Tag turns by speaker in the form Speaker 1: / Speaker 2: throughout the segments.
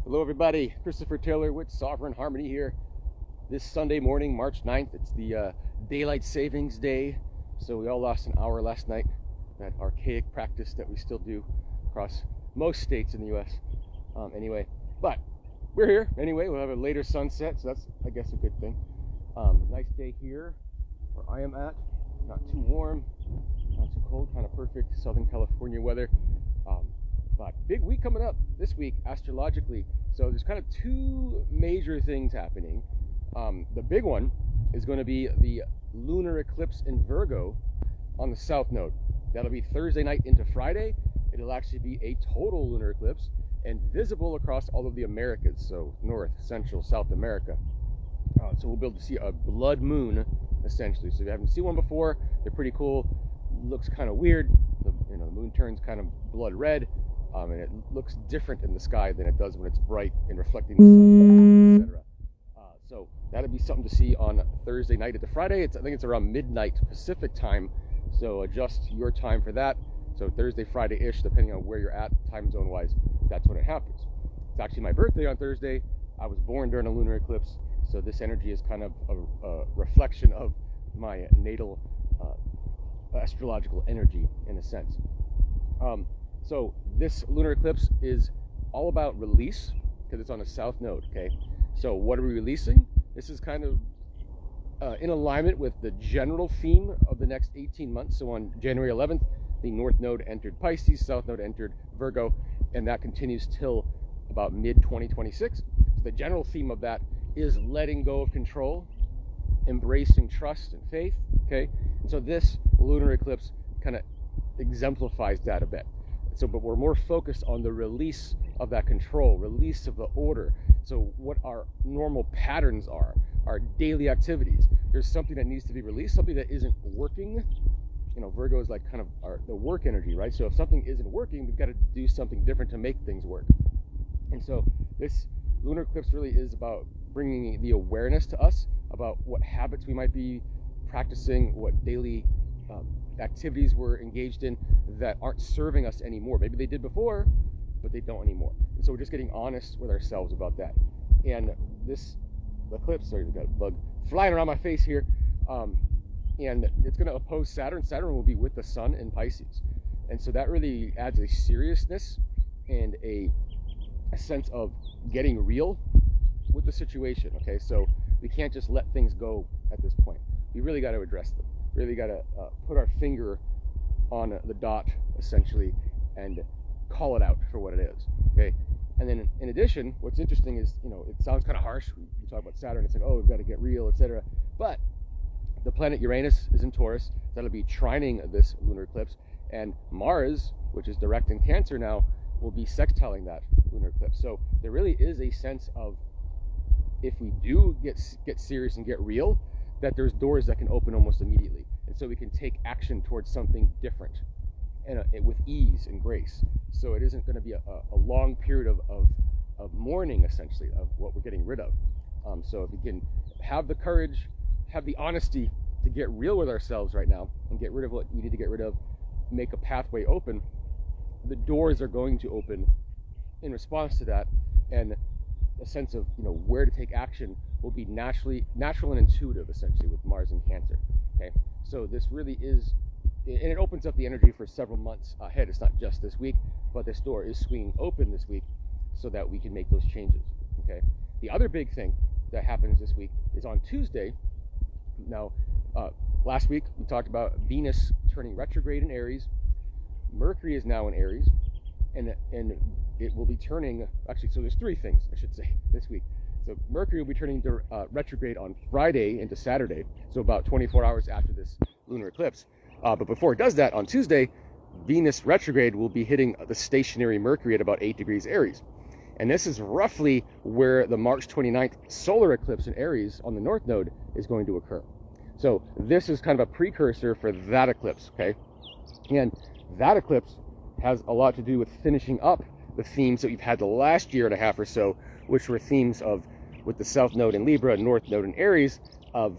Speaker 1: Hello everybody, Christopher Taylor with Sovereign Harmony here. This Sunday morning, March 9th, it's the Daylight Savings Day. So we all lost an hour last night, that archaic practice that we still do across most states in the US. Anyway, but we're here anyway. We'll have a later sunset, so that's, I guess, a good thing. Nice day here where I am at. Not too warm, not too cold, kind of perfect Southern California weather. But big week coming up this week, astrologically. So there's kind of two major things happening. The big one is going to be the lunar eclipse in Virgo on the south node. That'll be Thursday night into Friday. It'll actually be a total lunar eclipse and visible across all of the Americas, so North, Central, South America. So we'll be able to see a blood moon, essentially. So if you haven't seen one before, they're pretty cool. Looks kind of weird. The moon turns kind of blood red. And it looks different in the sky than it does when it's bright and reflecting the sun, etc. So that'll be something to see on Thursday night into Friday. I think it's around midnight Pacific time, so adjust your time for that. So Thursday, Friday-ish, depending on where you're at, time zone-wise, that's when it happens. It's actually my birthday on Thursday. I was born during a lunar eclipse, so this energy is kind of a reflection of my natal astrological energy, in a sense. So this lunar eclipse is all about release, because it's on the south node, okay? So what are we releasing? This is kind of in alignment with the general theme of the next 18 months. So on January 11th, the north node entered Pisces, south node entered Virgo, and that continues till about mid-2026. So the general theme of that is letting go of control, embracing trust and faith, okay? And so this lunar eclipse kind of exemplifies that a bit. So, but we're more focused on the release of that control, release of the order. So what our normal patterns are, our daily activities. There's something that needs to be released, something that isn't working. Virgo is like kind of the work energy, right? So if something isn't working, we've got to do something different to make things work. And so this lunar eclipse really is about bringing the awareness to us about what habits we might be practicing, what daily activities we're engaged in that aren't serving us anymore. Maybe they did before, but they don't anymore. And so we're just getting honest with ourselves about that. And this eclipse, sorry, I've got a bug flying around my face here, and it's going to oppose Saturn. Saturn will be with the sun in Pisces. And so that really adds a seriousness and a sense of getting real with the situation, okay? So we can't just let things go at this point. We really got to address them. Really got to put our finger on the dot, essentially, and call it out for what it is, okay? And then in addition, what's interesting is, it sounds kind of harsh. We talk about Saturn, it's like, oh, we've got to get real, etc. But the planet Uranus is in Taurus. That'll be trining this lunar eclipse. And Mars, which is direct in Cancer now, will be sextiling that lunar eclipse. So there really is a sense of, if we do get serious and get real, that there's doors that can open almost immediately. And so we can take action towards something different and with ease and grace. So it isn't going to be a long period of mourning, essentially, of what we're getting rid of. So if we can have the courage, have the honesty to get real with ourselves right now and get rid of what we need to get rid of, make a pathway open, the doors are going to open in response to that. And a sense of where to take action will be natural and intuitive, essentially, with Mars and Cancer. Okay, so this really is, and it opens up the energy for several months ahead. It's not just this week, but this door is swinging open this week so that we can make those changes. Okay, the other big thing that happens this week is on Tuesday. Now, last week we talked about Venus turning retrograde in Aries. Mercury is now in Aries, and it will be turning, actually, so there's three things, I should say, this week. So Mercury will be turning to retrograde on Friday into Saturday, so about 24 hours after this lunar eclipse. But before it does that, on Tuesday, Venus retrograde will be hitting the stationary Mercury at about 8 degrees Aries. And this is roughly where the March 29th solar eclipse in Aries on the north node is going to occur. So this is kind of a precursor for that eclipse, okay? And that eclipse has a lot to do with finishing up the themes that we've had the last year and a half or so, which were themes of, with the south node in Libra, north node in Aries, of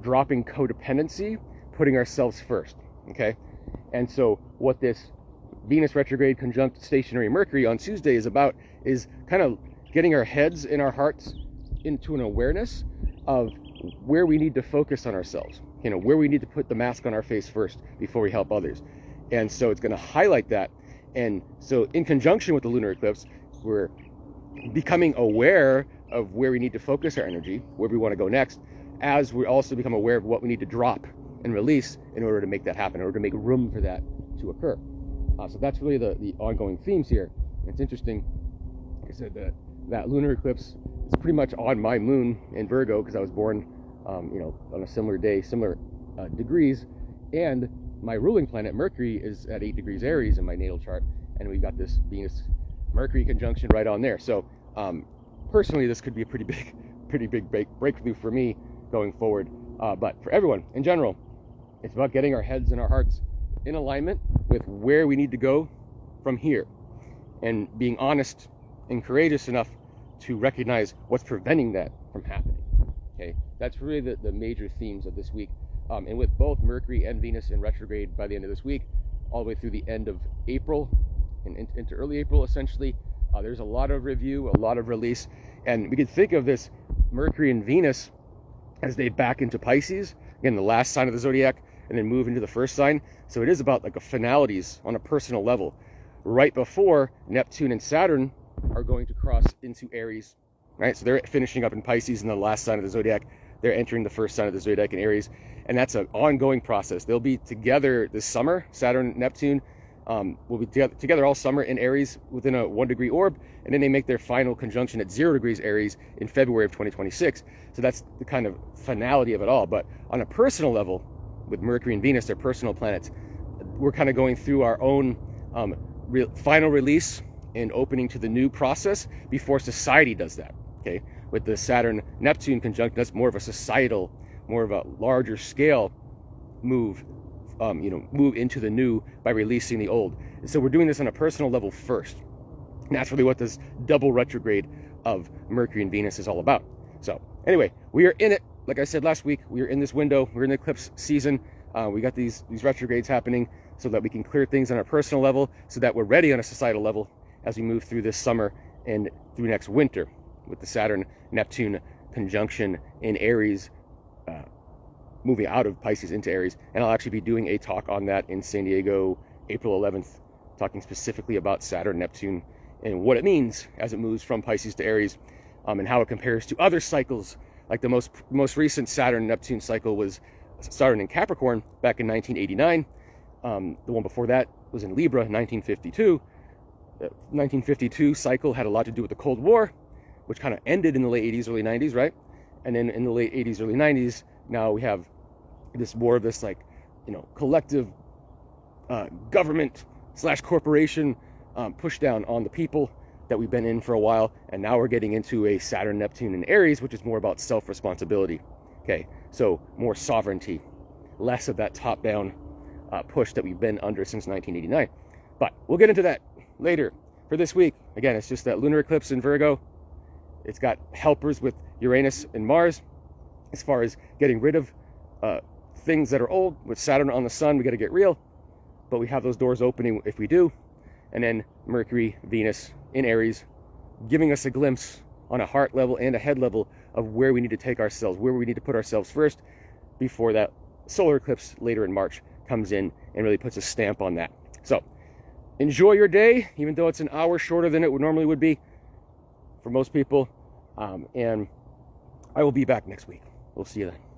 Speaker 1: dropping codependency, putting ourselves first, okay? And so what this Venus retrograde conjunct stationary Mercury on Tuesday is about is kind of getting our heads and our hearts into an awareness of where we need to focus on ourselves, where we need to put the mask on our face first before we help others. And so it's going to highlight that. And so in conjunction with the lunar eclipse, we're becoming aware of where we need to focus our energy, where we want to go next, as we also become aware of what we need to drop and release in order to make that happen, in order to make room for that to occur. So that's really the ongoing themes here. It's interesting, like I said, that lunar eclipse is pretty much on my moon in Virgo, because I was born on a similar day, similar degrees, and my ruling planet Mercury is at 8 degrees Aries in my natal chart, and we've got this Venus Mercury conjunction right on there. So personally, this could be a pretty big breakthrough for me going forward, but for everyone in general, it's about getting our heads and our hearts in alignment with where we need to go from here, and being honest and courageous enough to recognize what's preventing that from happening. Okay, that's really the major themes of this week, and with both Mercury and Venus in retrograde by the end of this week, all the way through the end of April and into early April, essentially, there's a lot of review, a lot of release, and we could think of this Mercury and Venus as they back into Pisces, again, the last sign of the zodiac, and then move into the first sign. So it is about like a finalities on a personal level, right before Neptune and Saturn are going to cross into Aries, right? So they're finishing up in Pisces in the last sign of the zodiac. They're entering the first sign of the zodiac in Aries, and that's an ongoing process. They'll be together this summer. Saturn, Neptune will be together all summer in Aries within a 1 degree orb, and then they make their final conjunction at 0 degrees Aries in February of 2026. So that's the kind of finality of it all. But on a personal level, with Mercury and Venus, their personal planets, we're kind of going through our own final release and opening to the new process before society does that. Okay, with the Saturn Neptune conjunction, that's more of a societal, more of a larger scale move, move into the new by releasing the old. And so we're doing this on a personal level first. And that's really what this double retrograde of Mercury and Venus is all about. So anyway, we are in it. Like I said last week, we are in this window. We're in the eclipse season. We got these retrogrades happening so that we can clear things on a personal level, so that we're ready on a societal level as we move through this summer and through next winter with the Saturn Neptune conjunction in Aries, moving out of Pisces into Aries. And I'll actually be doing a talk on that in San Diego, April 11th, talking specifically about Saturn Neptune and what it means as it moves from Pisces to Aries, and how it compares to other cycles. Like the most recent Saturn Neptune cycle was Saturn in Capricorn back in 1989. The one before that was in Libra, 1952. The 1952 cycle had a lot to do with the Cold War, which kind of ended in the late 80s, early 90s, right? And then in the late 80s, early 90s, now we have this more of this collective government / corporation push down on the people that we've been in for a while. And now we're getting into a Saturn Neptune in Aries, which is more about self-responsibility. Okay, so more sovereignty, less of that top-down push that we've been under since 1989. But we'll get into that later. For this week, again, it's just that lunar eclipse in Virgo. It's got helpers with Uranus and Mars as far as getting rid of things that are old. With Saturn on the sun, we got to get real, but we have those doors opening if we do. And then Mercury, Venus in Aries, giving us a glimpse on a heart level and a head level of where we need to take ourselves, where we need to put ourselves first before that solar eclipse later in March comes in and really puts a stamp on that. So enjoy your day, even though it's an hour shorter than it normally would be for most people. And I will be back next week. We'll see you then.